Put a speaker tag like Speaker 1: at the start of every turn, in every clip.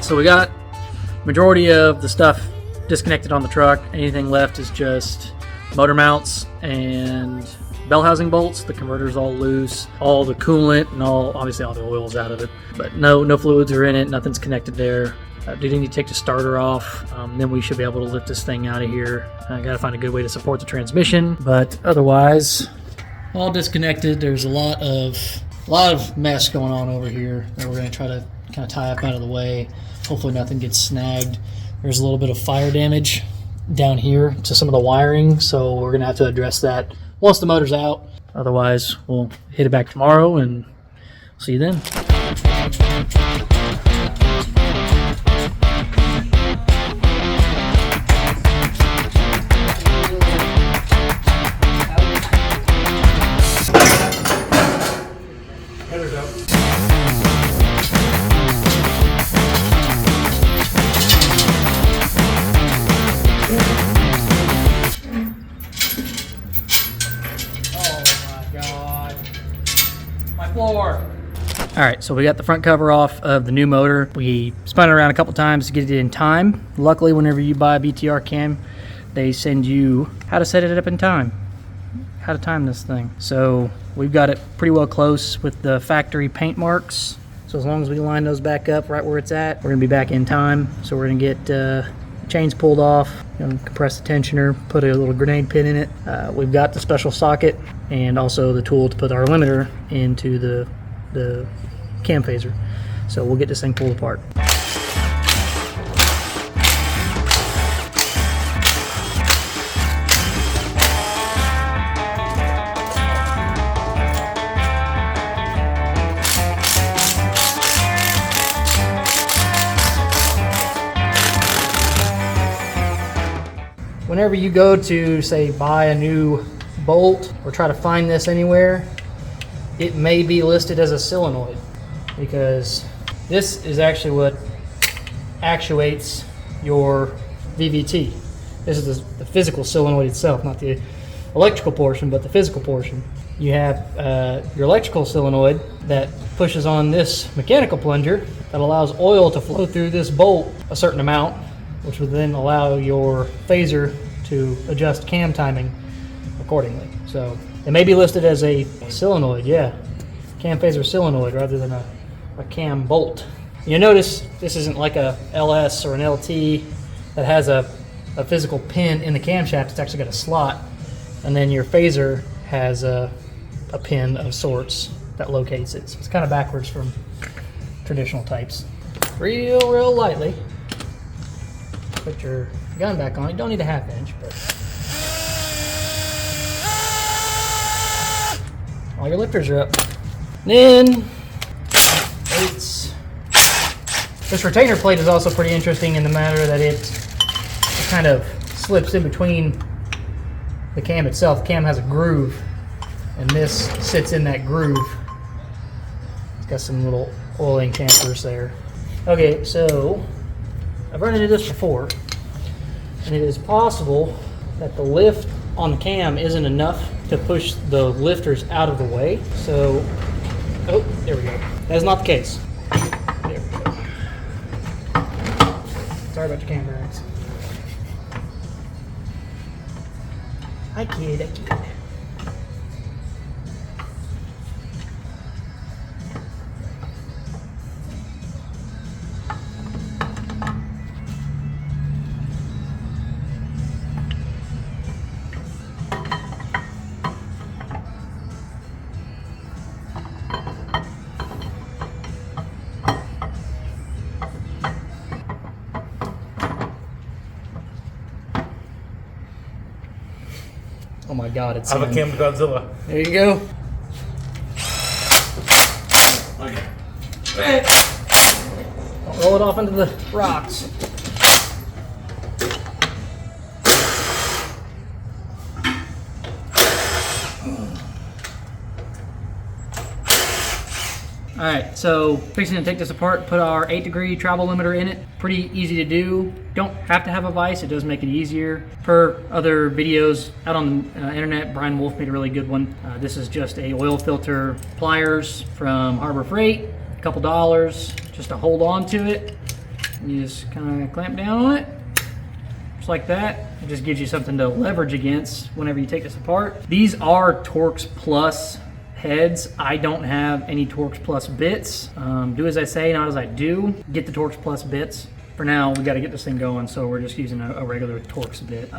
Speaker 1: So we got majority of the stuff disconnected on the truck. Anything left is just motor mounts and bell housing bolts. The converter's all loose, all the coolant and obviously all the oil's out of it, but no fluids are in it, nothing's connected there. Do need to take the starter off, then we should be able to lift this thing out of here. I gotta find a good way to support the transmission, but otherwise all disconnected. There's a lot of mess going on over here that we're gonna try to kind of tie up out of the way. Hopefully nothing gets snagged. There's a little bit of fire damage down here to some of the wiring, so we're gonna have to address that once the motor's out. Otherwise, we'll hit it back tomorrow and see you then. Alright, so we got the front cover off of the new motor. We spun it around a couple times to get it in time. Luckily, whenever you buy a BTR cam, they send you how to set it up in time, how to time this thing. So we've got it pretty well close with the factory paint marks. So as long as we line those back up right where it's at, we're gonna be back in time. So we're gonna get chains pulled off, compress the tensioner, put a little grenade pin in it. We've got the special socket and also the tool to put our limiter into the cam phaser. So we'll get this thing pulled apart. Whenever you go to, say, buy a new bolt or try to find this anywhere, it may be listed as a solenoid, because this is actually what actuates your VVT. This is the physical solenoid itself, not the electrical portion, but the physical portion. You have your electrical solenoid that pushes on this mechanical plunger that allows oil to flow through this bolt a certain amount, which would then allow your phaser to adjust cam timing accordingly. So it may be listed as a solenoid, yeah. Cam phaser solenoid rather than a cam bolt. You notice this isn't like a LS or an LT that has a physical pin in the camshaft. It's actually got a slot, and then your phaser has a pin of sorts that locates it. So it's kind of backwards from traditional types. Real lightly. Put your gun back on. You don't need a ½ inch, but all your lifters are up. Then weights. This retainer plate is also pretty interesting in the matter that it kind of slips in between the cam itself. The cam has a groove, and this sits in that groove. It's got some little oiling tampers there. Okay, so I've run into this before, and it is possible that the lift on the cam isn't enough to push the lifters out of the way. So, oh, there we go. That is not the case. There we go. Sorry about your cam bearings. I kid. Oh my God, it's
Speaker 2: I have a cam to Godzilla.
Speaker 1: There you go.
Speaker 2: Okay.
Speaker 1: Don't roll it off into the rocks. Alright, so fixing to take this apart, put our 8-degree travel limiter in it. Pretty easy to do. Don't have to have a vise, it does make it easier. Per other videos out on the internet, Brian Wolf made a really good one. This is just a oil filter pliers from Harbor Freight, a couple dollars, just to hold on to it. You just kind of clamp down on it, just like that. It just gives you something to leverage against whenever you take this apart. These are Torx Plus heads. I don't have any Torx Plus bits. Do as I say, not as I do. Get the Torx Plus bits. For now, we got to get this thing going, so we're just using a regular Torx bit.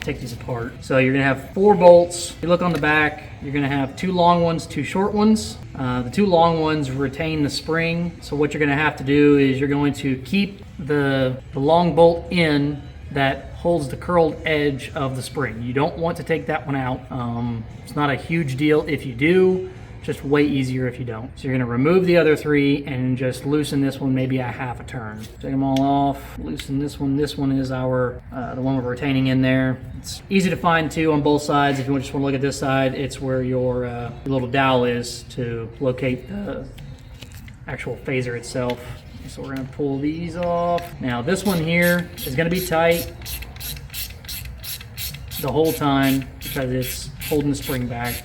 Speaker 1: Take these apart. So you're gonna have 4 bolts. If you look on the back, you're gonna have 2 long ones, 2 short ones. The 2 long ones retain the spring. So what you're gonna have to do is you're going to keep the long bolt in that holds the curled edge of the spring. You don't want to take that one out. It's not a huge deal if you do, just way easier if you don't. So you're gonna remove the other 3 and just loosen this one maybe a half a turn. Take them all off, loosen this one. This one is our, the one we're retaining in there. It's easy to find too on both sides. If you just wanna look at this side, it's where your little dowel is to locate the actual phaser itself. So we're gonna pull these off. Now this one here is gonna be tight the whole time because it's holding the spring back.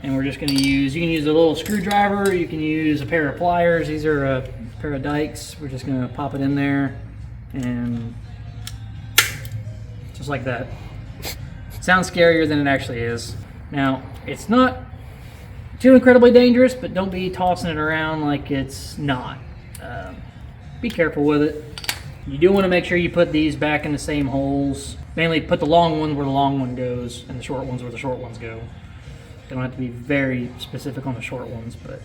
Speaker 1: And we're just gonna use, you can use a little screwdriver, you can use a pair of pliers. These are a pair of dikes. We're just gonna pop it in there and just like that. Sounds scarier than it actually is. Now, it's not too incredibly dangerous, but don't be tossing it around like it's not. Be careful with it. You do want to make sure you put these back in the same holes. Mainly put the long one where the long one goes and the short ones where the short ones go. You don't have to be very specific on the short ones, but.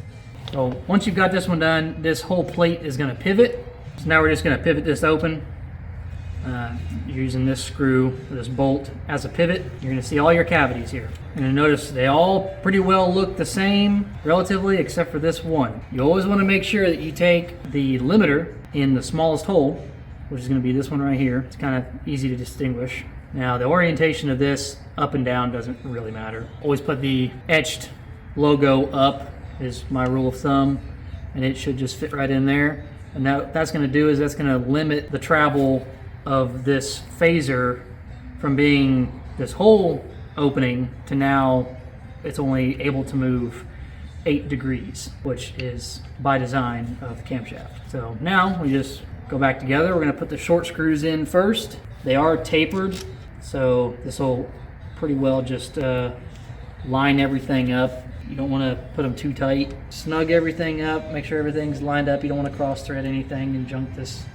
Speaker 1: So once you've got this one done, this whole plate is going to pivot. So now we're just going to pivot this open. Using this screw, this bolt as a pivot. You're going to see all your cavities here. You're going to notice they all pretty well look the same relatively, except for this one. You always want to make sure that you take the limiter in the smallest hole, which is going to be this one right here. It's kind of easy to distinguish. Now the orientation of this up and down doesn't really matter. Always put the etched logo up is my rule of thumb, and it should just fit right in there. And now what that's going to do is that's going to limit the travel of this phaser from being this whole opening to now it's only able to move 8 degrees, which is by design of the camshaft. So now we just go back together. We're going to put the short screws in first. They are tapered, so this will pretty well just line everything up. You don't want to put them too tight. Snug everything up, make sure everything's lined up. You don't want to cross thread anything and junk this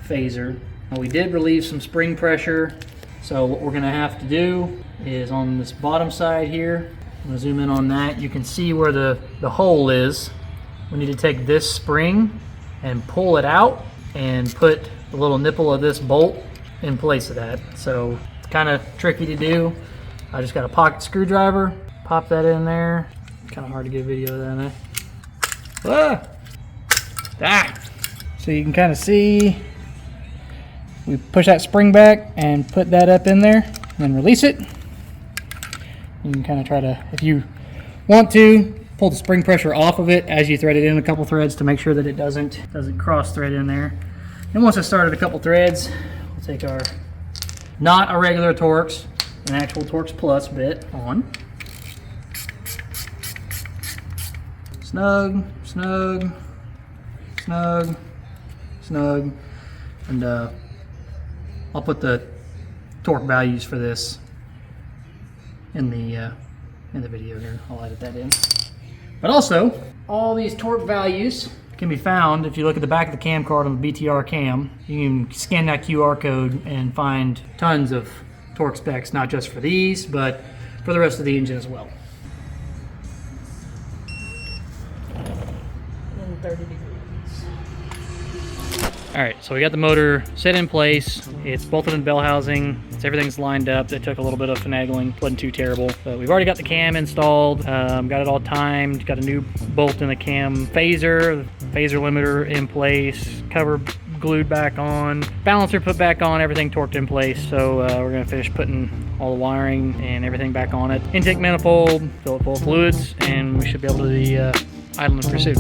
Speaker 1: phaser. Now we did relieve some spring pressure, so what we're going to have to do is on this bottom side here, I'm going to zoom in on that. You can see where the hole is. We need to take this spring and pull it out and put the little nipple of this bolt in place of that. So it's kind of tricky to do. I just got a pocket screwdriver, pop that in there. Kind of hard to get a video of that, eh? Ah! So you can kind of see, we push that spring back and put that up in there and then release it. You can kind of try to, if you want to, pull the spring pressure off of it as you thread it in a couple threads to make sure that it doesn't cross thread in there. And once I started a couple threads, we'll take our, not a regular Torx, an actual Torx Plus bit on. Snug, snug, snug, snug, and I'll put the torque values for this in the video here. I'll edit that in. But also, all these torque values can be found if you look at the back of the cam card on the BTR cam. You can scan that QR code and find tons of torque specs, not just for these, but for the rest of the engine as well. 30 degrees. All right, so we got the motor set in place. It's bolted in bell housing. Everything's lined up. That took a little bit of finagling. Wasn't too terrible. But we've already got the cam installed. Got it all timed. Got a new bolt in the cam phaser. The phaser limiter in place. Cover glued back on. Balancer put back on. Everything torqued in place. So we're gonna finish putting all the wiring and everything back on it. Intake manifold. Fill it full of fluids, and we should be able to be idling in pursuit.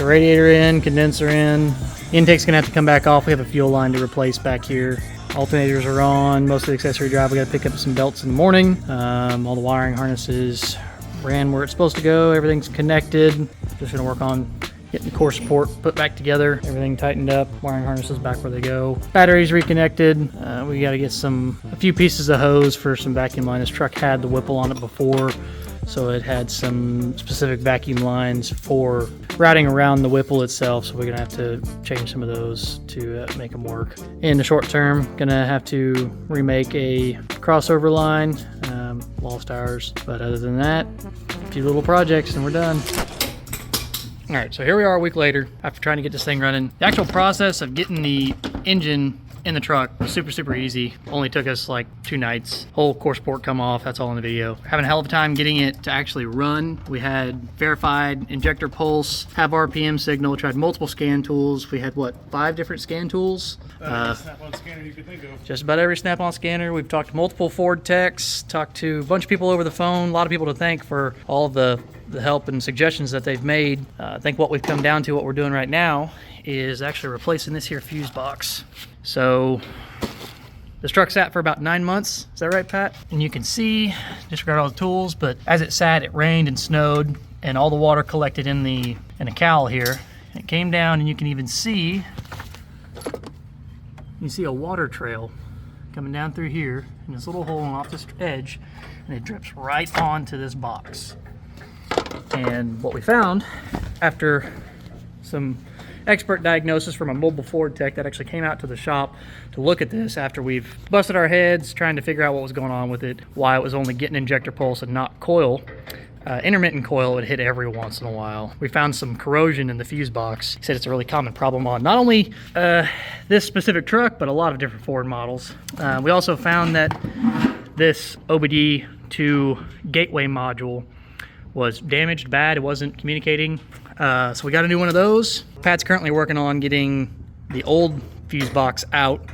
Speaker 1: the radiator in, condenser in. Intake's gonna have to come back off. We have a fuel line to replace back here. Alternators are on. Most of the accessory drive, we gotta pick up some belts in the morning. All the wiring harnesses ran where it's supposed to go. Everything's connected. Just gonna work on getting the core support put back together. Everything tightened up. Wiring harnesses back where they go. Batteries reconnected. We gotta get a few pieces of hose for some vacuum line. This truck had the Whipple on it before, so it had some specific vacuum lines for routing around the Whipple itself, so we're gonna have to change some of those to make them work. In the short term, gonna have to remake a crossover line, lost hours, but other than that, a few little projects and we're done. All right, so here we are a week later after trying to get this thing running. The actual process of getting the engine in the truck was super easy. Only took us like 2 nights. Whole core support come off, that's all in the video. Having a hell of a time getting it to actually run. We had verified injector pulse, have RPM signal, tried multiple scan tools. We had what, 5 different scan tools?
Speaker 2: Snap-on scanner you could think of.
Speaker 1: Just about every snap-on scanner. We've talked to multiple Ford techs, talked to a bunch of people over the phone, a lot of people to thank for all of the help and suggestions that they've made. I think what we've come down to, what we're doing right now, is actually replacing this here fuse box. So this truck sat for about 9 months. Is that right, Pat? And you can see, disregard all the tools, but as it sat, it rained and snowed and all the water collected in a cowl here. And it came down and you can even see, a water trail coming down through here in this little hole off this edge, and it drips right onto this box. And what we found after some expert diagnosis from a mobile Ford tech that actually came out to the shop to look at this after we've busted our heads trying to figure out what was going on with it, why it was only getting injector pulse and not coil. Intermittent coil would hit every once in a while. We found some corrosion in the fuse box. He said it's a really common problem on not only this specific truck, but a lot of different Ford models. We also found that this OBD2 gateway module was damaged bad. It wasn't communicating. So we got a new one of those. Pat's currently working on getting the old fuse box out.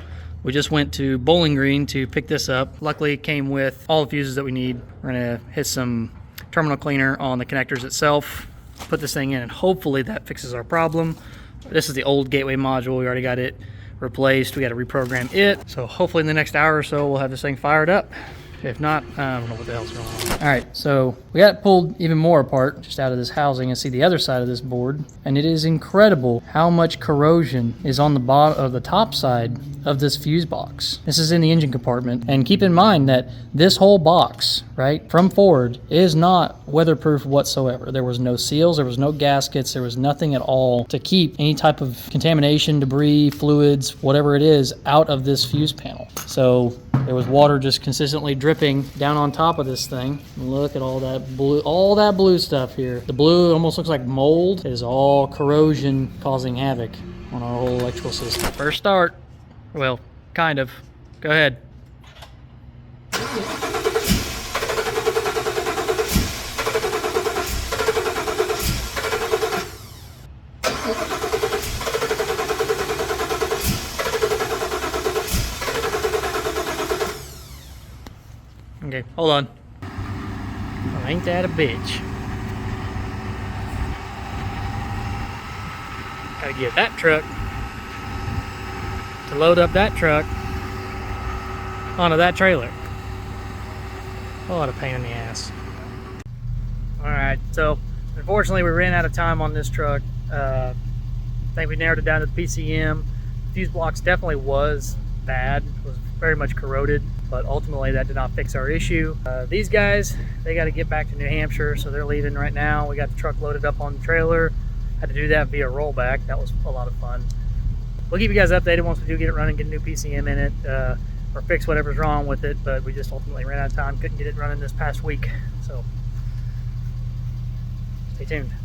Speaker 1: We just went to Bowling Green to pick this up. Luckily it came with all the fuses that we need. We're gonna hit some terminal cleaner on the connectors itself, put this thing in, and hopefully that fixes our problem. This is the old gateway module. We already got it replaced. We got to reprogram it. So hopefully in the next hour or so we'll have this thing fired up. If not, I don't know what the hell's going on. All right, so we got it pulled even more apart just out of this housing and see the other side of this board. And it is incredible how much corrosion is on the bottom of the top side of this fuse box. This is in the engine compartment. And keep in mind that this whole box, right, from Ford is not weatherproof whatsoever. There was no seals, there was no gaskets, there was nothing at all to keep any type of contamination, debris, fluids, whatever it is, out of this fuse panel. So there was water just consistently dripping down on top of this thing. Look at all that blue stuff here. The blue almost looks like mold. It is all corrosion causing havoc on our whole electrical system. First start. Well, kind of. Go ahead. Okay, hold on. Well, ain't that a bitch? Gotta get that truck to load up that truck onto that trailer. A lot of pain in the ass. Alright, so unfortunately we ran out of time on this truck. I think we narrowed it down to the PCM. The fuse box definitely was bad. It was very much corroded, but ultimately that did not fix our issue. These guys, they got to get back to New Hampshire, so they're leaving right now. We got the truck loaded up on the trailer. Had to do that via rollback. That was a lot of fun. We'll keep you guys updated once we do get it running, get a new PCM in it, or fix whatever's wrong with it, but we just ultimately ran out of time, couldn't get it running this past week, so stay tuned.